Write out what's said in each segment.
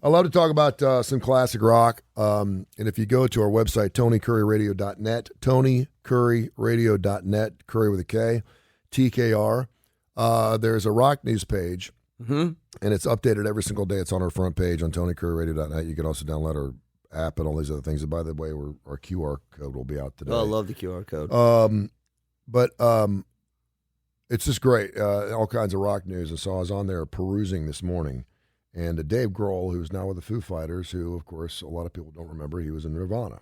I love to talk about some classic rock. And if you go to our website, TonyCurryRadio.net, TonyCurryRadio.net, Curry with a K, TKR, there's a rock news page, and it's updated every single day. It's on our front page on TonyCurryRadio.net. You can also download our app and all these other things. And by the way, our QR code will be out today. Oh, I love the QR code. But it's just great, all kinds of rock news. And so I was on there perusing this morning. And Dave Grohl, who's now with the Foo Fighters, who, of course, a lot of people don't remember, he was in Nirvana.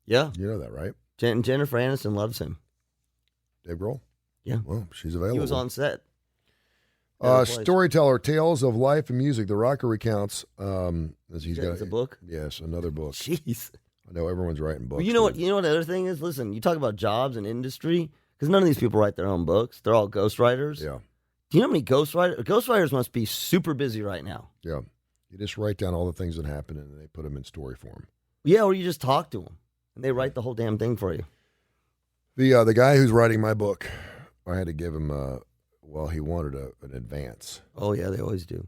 Yeah. You know that, right? Jennifer Aniston loves him. Dave Grohl? Yeah. Well, she's available. He was on set. Storyteller, Tales of Life and Music. The rocker recounts. It's a book? Yes, another book. Jeez. I know everyone's writing books. Well, you know what? You know what the other thing is? Listen, you talk about jobs and industry, because none of these people write their own books. They're all ghostwriters. Yeah. Do you know how many ghostwriters? Ghostwriters must be super busy right now. Yeah. You just write down all the things that happen and they put them in story form. Yeah, or you just talk to them and they write the whole damn thing for you. The guy who's writing my book, I had to give him he wanted an advance. Oh yeah, they always do.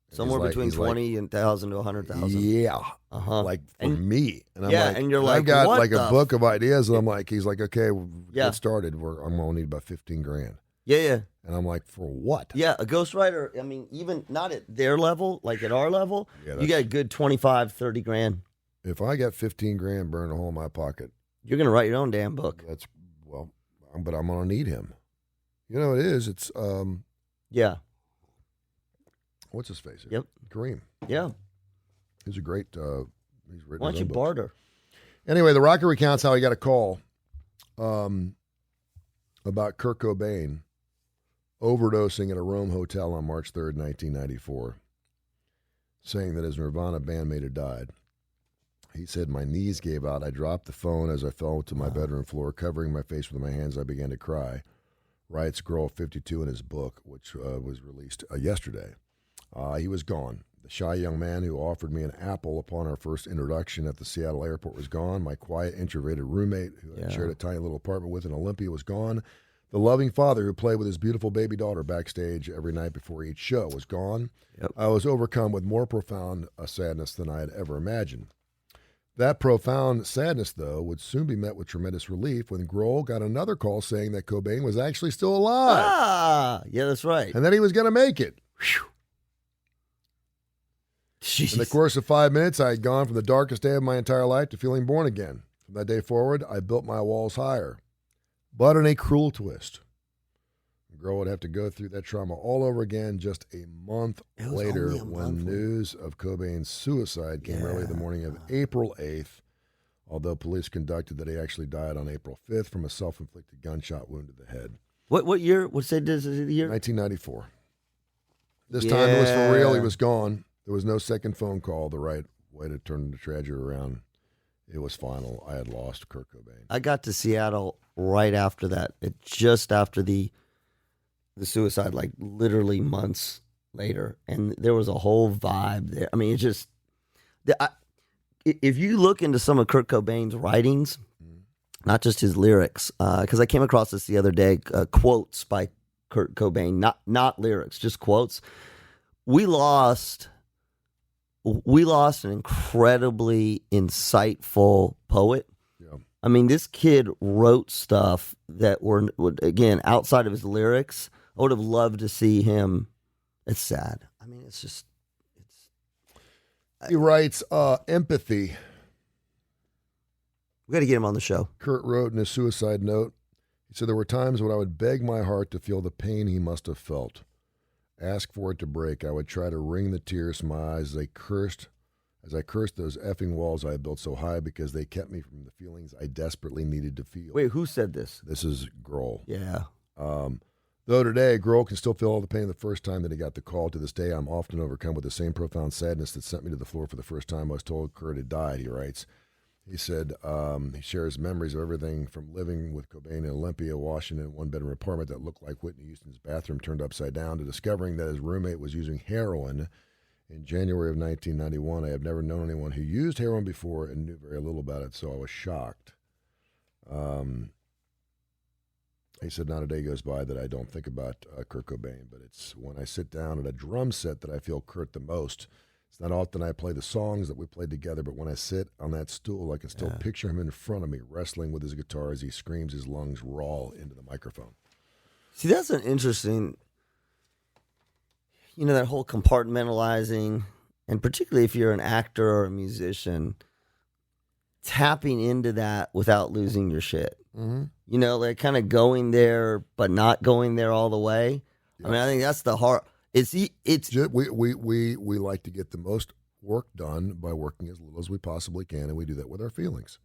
Somewhere between 20,000 to 100,000. Yeah, like for me. And I'm like, and you're like, I've got what like a book of ideas, and I'm like, he's like, okay, get started. I'm gonna need about $15,000. Yeah. And I'm like, for what? Yeah, a ghostwriter. I mean, even not at their level, like at our level, you got a good 25, 30 grand. If I got $15,000 burned a hole in my pocket, you're gonna write your own damn book. But I'm gonna need him. You know, it is. It's yeah. What's his face? Yep. Kareem. Yeah. He's a great. He's written. Why don't you barter? Anyway, the rocker recounts how he got a call about Kurt Cobain overdosing at a Rome hotel on March 3rd, 1994, saying that his Nirvana bandmate had died. He said, "My knees gave out. I dropped the phone as I fell to my bedroom floor, covering my face with my hands. I began to cry." Writes Grohl 52 in his book, which was released yesterday. He was gone. The shy young man who offered me an apple upon our first introduction at the Seattle airport was gone. My quiet, introverted roommate who I shared a tiny little apartment with in Olympia was gone. The loving father who played with his beautiful baby daughter backstage every night before each show was gone. Yep. I was overcome with more profound sadness than I had ever imagined. That profound sadness, though, would soon be met with tremendous relief when Grohl got another call saying that Cobain was actually still alive. Ah, yeah, that's right. And that he was going to make it. Whew. In the course of 5 minutes, I had gone from the darkest day of my entire life to feeling born again. From that day forward, I built my walls higher. But in a cruel twist, Grohl would have to go through that trauma all over again just a month later when news of Cobain's suicide came early the morning of April 8th, although police conducted that he actually died on April 5th from a self-inflicted gunshot wound to the head. What year? What state is it the year? 1994. This time it was for real. He was gone. There was no second phone call, the right way to turn the tragedy around. It was final. I had lost Kurt Cobain. I got to Seattle right after that, just after the suicide, like literally months later, and there was a whole vibe there. I mean, it's just if you look into some of Kurt Cobain's writings, not just his lyrics, because I came across this the other day, quotes by Kurt Cobain, not lyrics, just quotes. We lost an incredibly insightful poet. Yeah. I mean, this kid wrote stuff that were, again, outside of his lyrics. I would have loved to see him. It's sad. I mean, He writes empathy. We got to get him on the show. Kurt wrote in his suicide note, he said, "There were times when I would beg my heart to feel the pain he must have felt. Ask for it to break. I would try to wring the tears from my eyes as I cursed those effing walls I had built so high because they kept me from the feelings I desperately needed to feel." Wait, who said this? This is Grohl. Yeah. Though today, Grohl can still feel all the pain the first time that he got the call. To this day, I'm often overcome with the same profound sadness that sent me to the floor for the first time I was told Kurt had died, he writes. He said he shares memories of everything from living with Cobain in Olympia, Washington, in a one-bedroom apartment that looked like Whitney Houston's bathroom turned upside down, to discovering that his roommate was using heroin in January of 1991. I have never known anyone who used heroin before and knew very little about it, so I was shocked. He said, not a day goes by that I don't think about Kurt Cobain, but it's when I sit down at a drum set that I feel Kurt the most. It's not often I play the songs that we played together, but when I sit on that stool, I can still picture him in front of me wrestling with his guitar as he screams his lungs raw into the microphone. See, that's an interesting, that whole compartmentalizing, and particularly if you're an actor or a musician, tapping into that without losing your shit. Mm-hmm. Like kind of going there, but not going there all the way. Yep. I mean, I think that's the hard. We like to get the most work done by working as little as we possibly can, and we do that with our feelings.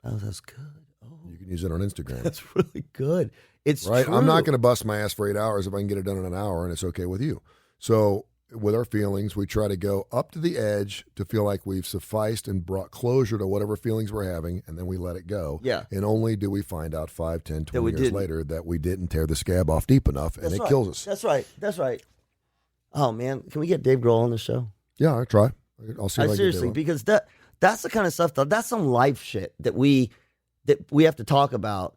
Oh, that's good. Oh, you can use it on Instagram. That's really good. It's right. True. I'm not going to bust my ass for 8 hours if I can get it done in an hour, and it's okay with you. So with our feelings, we try to go up to the edge to feel like we've sufficed and brought closure to whatever feelings we're having, and then we let it go. Yeah. And only do we find out 5, 10, 20 years later that we didn't tear the scab off deep enough, and it kills us. That's right. That's right. Oh, man. Can we get Dave Grohl on the show? Yeah, I'll try. I'll see if I seriously, can because that's the kind of stuff, that's some life shit that we have to talk about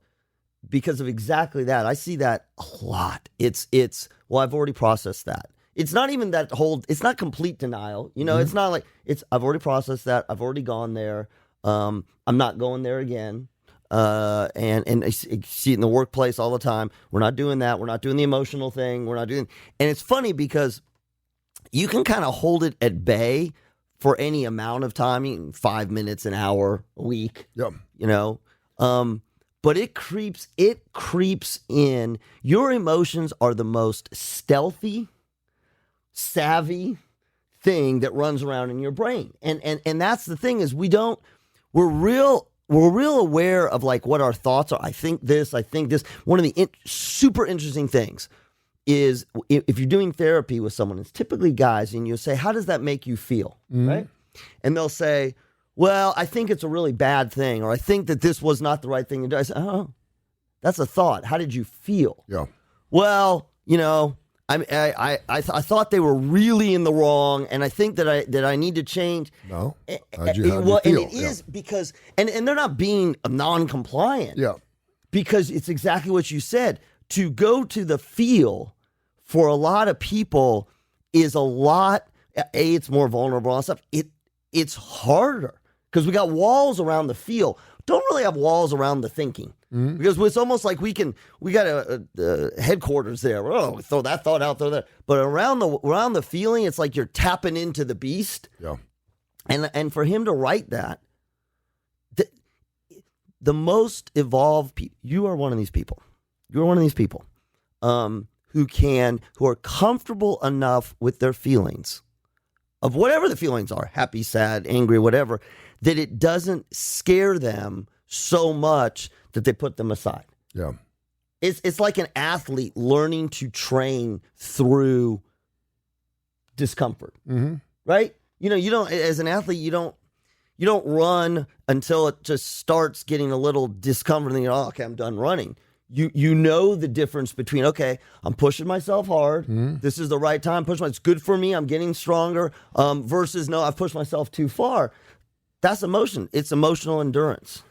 because of exactly that. I see that a lot. It's I've already processed that. It's not even that it's not complete denial. It's not like I've already processed that. I've already gone there. I'm not going there again. And I see it in the workplace all the time. We're not doing that. We're not doing the emotional thing. And it's funny because you can kind of hold it at bay for any amount of time, 5 minutes, an hour, a week. Yep. But it creeps in. Your emotions are the most stealthy, savvy thing that runs around in your brain. And that's the thing is we're real aware of like what our thoughts are. I think this. One of the super interesting things is if you're doing therapy with someone, it's typically guys, and you say, how does that make you feel? Mm-hmm. Right? And they'll say, well, I think it's a really bad thing, or I think that this was not the right thing to do. I say, oh, that's a thought. How did you feel? Yeah. Well, I thought they were really in the wrong, and I think that I need to change. No. How'd you feel? And it is because, and they're not being non-compliant. Yeah. Because it's exactly what you said. To go to the feel for a lot of people is a lot. It's more vulnerable and stuff. It's harder because we got walls around the feel. Don't really have walls around the thinking. Mm-hmm. Because it's almost like we got a headquarters there. Oh, throw that thought out, throw that. But around the feeling, it's like you're tapping into the beast. Yeah. And for him to write that, the most evolved people, you are one of these people. You're one of these people who are comfortable enough with their feelings of whatever the feelings are, happy, sad, angry, whatever, that it doesn't scare them so much that they put them aside. Yeah. It's like an athlete learning to train through discomfort. Mm-hmm. Right? You don't, as an athlete, you don't run until it just starts getting a little discomfort and then oh, okay, I'm done running. You know the difference between, okay, I'm pushing myself hard. Mm-hmm. This is the right time. It's good for me. I'm getting stronger. Versus, no, I've pushed myself too far. That's emotion. It's emotional endurance.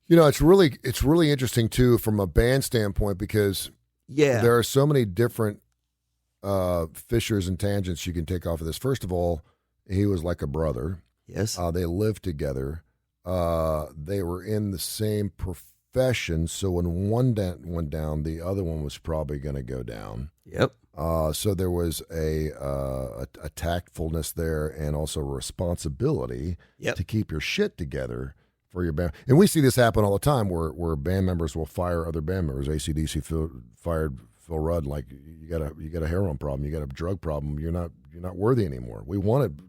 It's really interesting too from a band standpoint because there are so many different fissures and tangents you can take off of this. First of all, he was like a brother. Yes. They lived together. They were in the same profession, so when one went down, the other one was probably going to go down. Yep. So there was a tactfulness there and also a responsibility to keep your shit together for your band. And we see this happen all the time where band members will fire other band members. AC/DC fired Phil Rudd like you got a heroin problem, you got a drug problem, you're not worthy anymore. We want to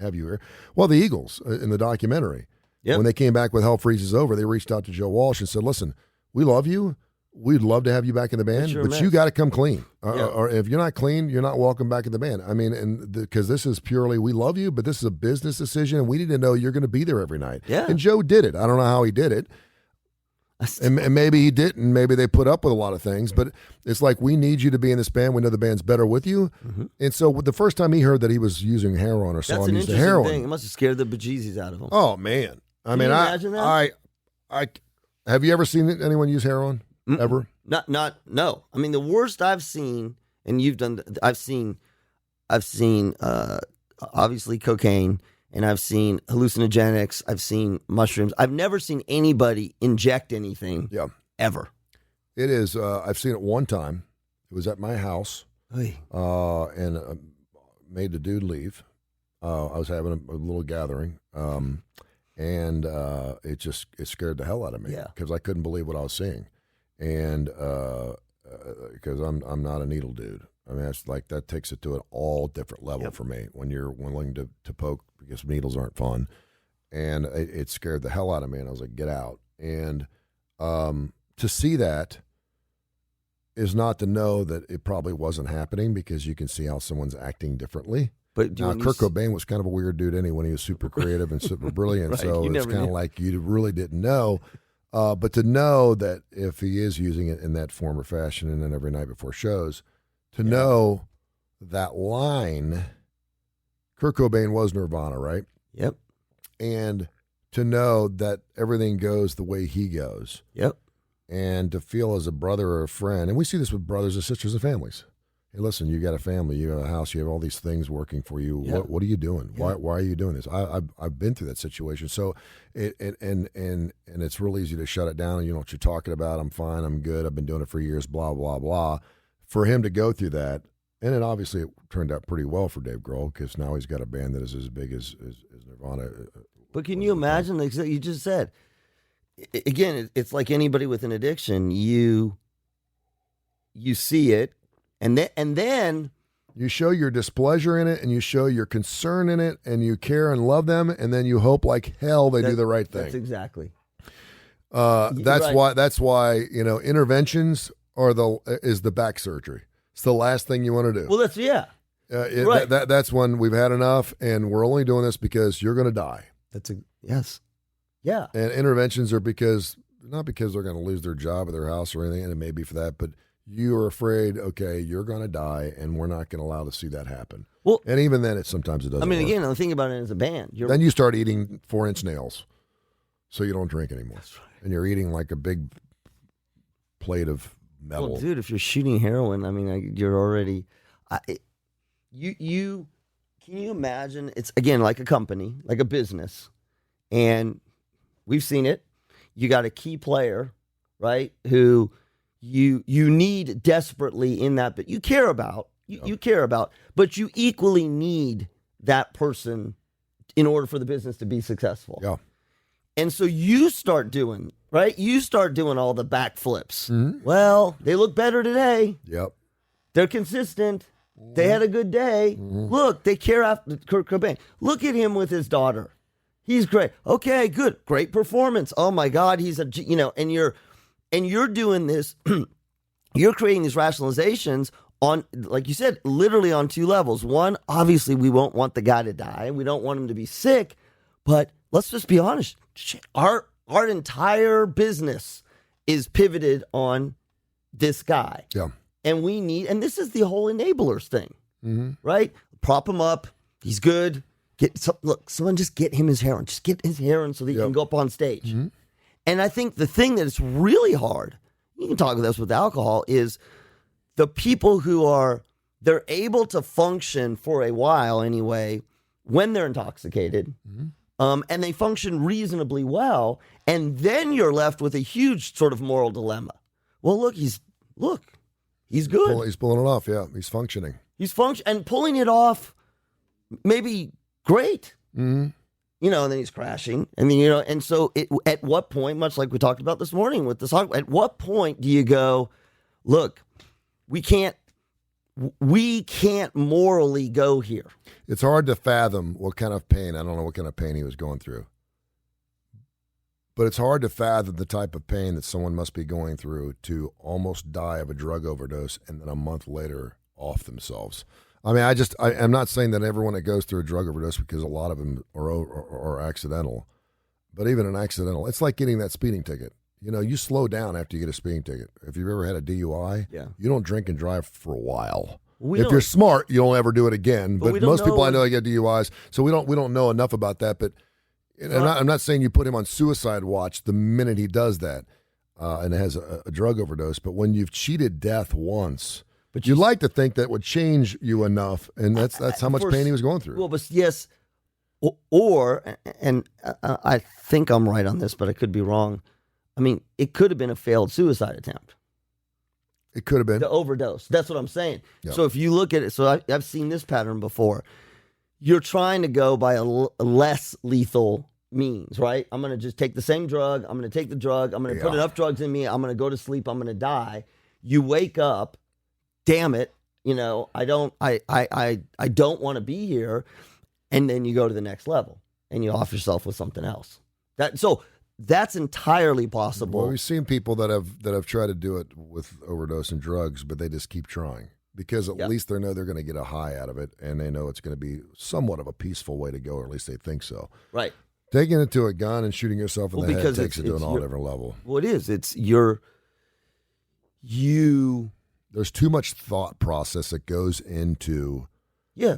have you here. Well, the Eagles in the documentary. Yep. When they came back with Hell Freezes Over, they reached out to Joe Walsh and said, listen, we love you. We'd love to have you back in the band, but you got to come clean. Or if you're not clean, you're not welcome back in the band. I mean, because this is purely, we love you, but this is a business decision, and we need to know you're going to be there every night. Yeah. And Joe did it. I don't know how he did it. And maybe he didn't. Maybe they put up with a lot of things, but it's like, we need you to be in this band. We know the band's better with you. Mm-hmm. And so the first time he heard that he was using heroin or saw him use the heroin. Thing. It must have scared the bejesus out of him. Oh, man. I mean, imagine that? I have you ever seen anyone use heroin? Mm-mm. Ever? No. I mean, the worst I've seen, and you've done, I've seen obviously cocaine, and I've seen hallucinogenics. I've seen mushrooms. I've never seen anybody inject anything. Yeah. Ever. It is. I've seen it one time. It was at my house, and made the dude leave. I was having a little gathering, and it scared the hell out of me because I couldn't believe what I was seeing, and because I'm not a needle dude. I mean, it's like that takes it to an all different level for me when you're willing to poke because needles aren't fun, and it scared the hell out of me, and I was like, get out. And to see that is not to know that it probably wasn't happening because you can see how someone's acting differently. But now, Kurt Cobain was kind of a weird dude anyway. He was super creative and super brilliant, right, so it's kind of like you really didn't know. But to know that if he is using it in that form or fashion and then every night before shows, to know that line, Kurt Cobain was Nirvana, right? Yep. And to know that everything goes the way he goes. Yep. And to feel as a brother or a friend, and we see this with brothers and sisters and families. Hey, listen, you got a family, you have a house, you have all these things working for you. Yeah. What are you doing? Yeah. Why are you doing this? I've been through that situation. So and it's real easy to shut it down. You know what you're talking about. I'm fine. I'm good. I've been doing it for years. Blah blah blah. For him to go through that, and then obviously it turned out pretty well for Dave Grohl because now he's got a band that is as big as Nirvana. But can you imagine? Like you just said, again, it's like anybody with an addiction. You see it. And then you show your displeasure in it, and you show your concern in it, and you care and love them, and then you hope like hell they do the right thing. That's exactly. That's why interventions is the back surgery. It's the last thing you want to do. Well, right. That's when we've had enough, and we're only doing this because you're going to die. Yes. Yeah. And interventions are not because they're going to lose their job or their house or anything, and it may be for that, but you are afraid, okay, you're going to die, and we're not going to allow to see that happen. Well, and even then, sometimes it doesn't. I mean, work. Again, the thing about it as a band, then you start eating 4-inch nails, so you don't drink anymore. That's right. And you're eating like a big plate of metal. Well, dude, if you're shooting heroin, I mean, you're already. You can you imagine? It's again like a company, like a business, and we've seen it. You got a key player, right? Who you need desperately in that, but you care about, you care about, but you equally need that person in order for the business to be successful. Yeah. And so you start doing, right? You start doing all the backflips. Mm-hmm. Well, they look better today. Yep. They're consistent. Mm-hmm. They had a good day. Mm-hmm. Look, they care after Kurt Cobain. Look at him with his daughter. He's great. Okay, good. Great performance. Oh my God, he's and you're doing this, you're creating these rationalizations on, like you said, literally on two levels. One, obviously, we won't want the guy to die. We don't want him to be sick. But let's just be honest. Our entire business is pivoted on this guy. Yeah. And this is the whole enablers thing, right? Prop him up. He's good. Someone just get him his heroin. Just get his heroin so that he can go up on stage. Mm-hmm. And I think the thing that is really hard, you can talk with us with alcohol, is the people who they're able to function for a while anyway when they're intoxicated, and they function reasonably well, and then you're left with a huge sort of moral dilemma. Well, he's good. He's pulling it off, yeah. He's functioning. And pulling it off maybe great. Mm-hmm. And then he's crashing. And then, and so at what point, much like we talked about this morning with this, at what point do you go, look, we can't morally go here? It's hard to fathom what kind of pain. I don't know what kind of pain he was going through. But it's hard to fathom the type of pain that someone must be going through to almost die of a drug overdose and then a month later off themselves. I mean, I'm not saying that everyone that goes through a drug overdose, because a lot of them are accidental. But even an accidental, it's like getting that speeding ticket. You slow down after you get a speeding ticket. If you've ever had a DUI, you don't drink and drive for a while. If you're smart, you don't ever do it again. But most people I know get DUIs, so we don't know enough about that. But I'm not saying you put him on suicide watch the minute he does that and has a drug overdose. But when you've cheated death once, But you'd like to think that would change you enough, and that's how much pain he was going through. Well, but yes, and I think I'm right on this, but I could be wrong. I mean, it could have been a failed suicide attempt. It could have been. The overdose. That's what I'm saying. Yep. So if you look at it, so I've seen this pattern before. You're trying to go by a less lethal means, right? I'm going to just take the same drug. I'm going to take the drug. I'm going to put enough drugs in me. I'm going to go to sleep. I'm going to die. You wake up. Damn it. I don't want to be here. And then you go to the next level and you off yourself with something else. That's entirely possible. Well, we've seen people that have tried to do it with overdose and drugs, but they just keep trying because at least they know they're going to get a high out of it, and they know it's going to be somewhat of a peaceful way to go, or at least they think so. Right. Taking it to a gun and shooting yourself in the head takes it to an all different level. Well, it is. It's There's too much thought process that goes into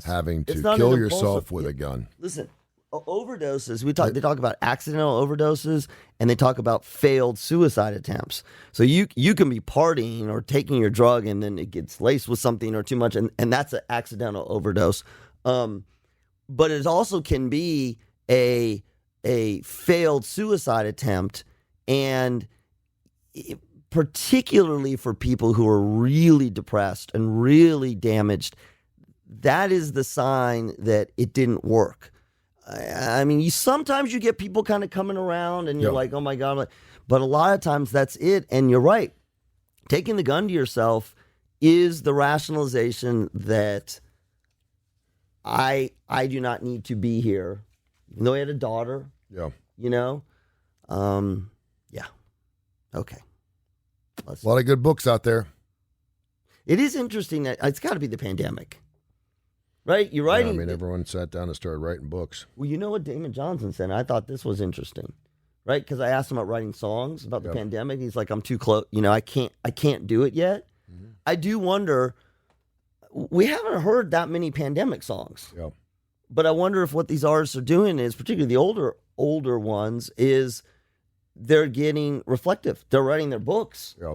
having to kill yourself with a gun. Listen. Overdoses. They talk about accidental overdoses, and they talk about failed suicide attempts. So you can be partying or taking your drug, and then it gets laced with something or too much, and that's an accidental overdose. But it also can be a failed suicide attempt, and particularly for people who are really depressed and really damaged, that is the sign that it didn't work. I mean, sometimes you get people kind of coming around and you're like, oh my God. But a lot of times that's it. And you're right. Taking the gun to yourself is the rationalization that I do not need to be here. Even though he had a daughter. Yeah. Yeah. Okay. A lot of good books out there. It is interesting that it's got to be the pandemic. Right? You're writing. Yeah, I mean, everyone sat down and started writing books. Well, you know what Damon Johnson said? I thought this was interesting. Right? Because I asked him about writing songs about the pandemic. He's like, I'm too close. I can't do it yet. Mm-hmm. I do wonder, we haven't heard that many pandemic songs. Yeah. But I wonder if what these artists are doing is, particularly the older ones, is they're getting reflective. They're writing their books. Yeah.